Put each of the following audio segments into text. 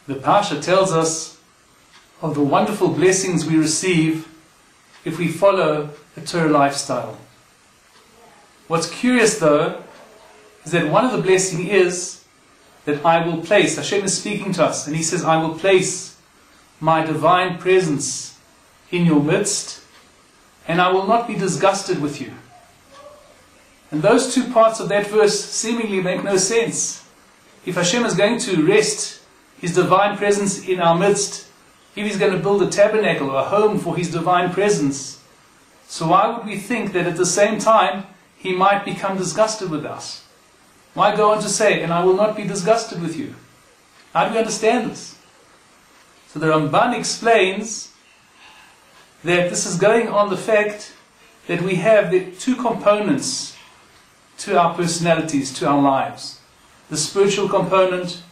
The Parsha tells us of the wonderful blessings we receive if we follow a Torah lifestyle. What's curious though, is that one of the blessings is that I will place, Hashem is speaking to us, and He says, I will place my divine presence in your midst, and I will not be disgusted with you. And those two parts of that verse seemingly make no sense. If Hashem is going to rest His divine presence in our midst, if He's going to build a tabernacle or a home for His divine presence, so why would we think that at the same time He might become disgusted with us? Why go on to say, and I will not be disgusted with you? How do we understand this? So the Ramban explains that this is going on the fact that we have the two components to our personalities, to our lives. The spiritual component,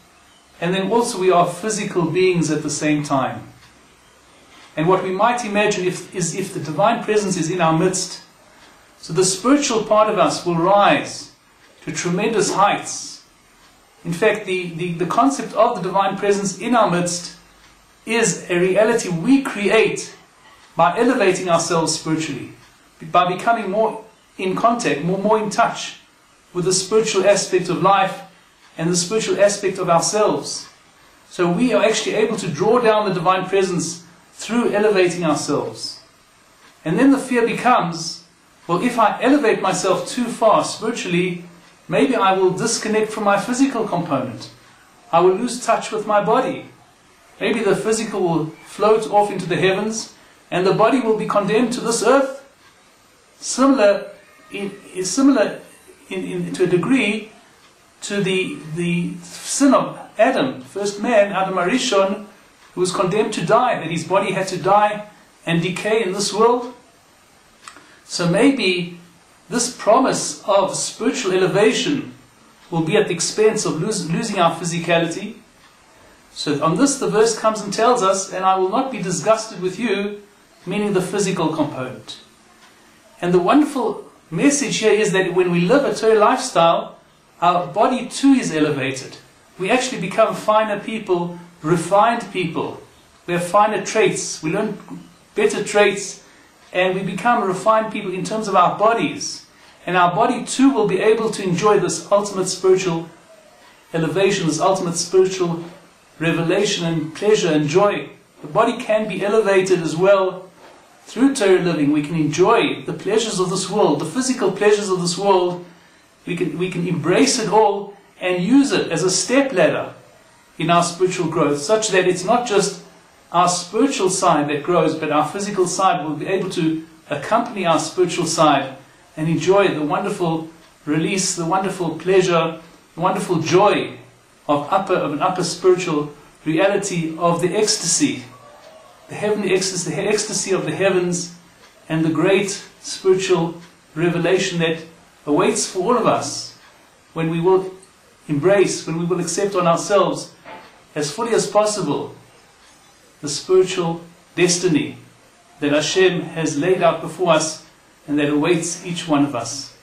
and then also we are physical beings at the same time. And what we might imagine is if the divine presence is in our midst, so the spiritual part of us will rise to tremendous heights. In fact, the concept of the divine presence in our midst is a reality we create by elevating ourselves spiritually, by becoming more in contact, more in touch with the spiritual aspect of life and the spiritual aspect of ourselves. So we are actually able to draw down the divine presence through elevating ourselves. And then the fear becomes, well, if I elevate myself too far spiritually, maybe I will disconnect from my physical component. I will lose touch with my body. Maybe the physical will float off into the heavens and the body will be condemned to this earth. Similar to a degree to the sin of Adam, first man, Adam Arishon, who was condemned to die, that his body had to die and decay in this world. So maybe this promise of spiritual elevation will be at the expense of losing our physicality. So on this the verse comes and tells us, and I will not be disgusted with you, meaning the physical component. And the wonderful message here is that when we live a Torah lifestyle, our body too is elevated. We actually become finer people, refined people. We have finer traits, we learn better traits, and we become refined people in terms of our bodies. And our body too will be able to enjoy this ultimate spiritual elevation, this ultimate spiritual revelation and pleasure and joy. The body can be elevated as well through Torah living. We can enjoy the pleasures of this world, the physical pleasures of this world. We can embrace it all and use it as a step ladder in our spiritual growth, such that it's not just our spiritual side that grows, but our physical side will be able to accompany our spiritual side and enjoy the wonderful release, the wonderful pleasure, the wonderful joy of an upper spiritual reality of the ecstasy, the heavenly ecstasy, the ecstasy of the heavens, and the great spiritual revelation that awaits for all of us when we will embrace, when we will accept on ourselves as fully as possible the spiritual destiny that Hashem has laid out before us and that awaits each one of us.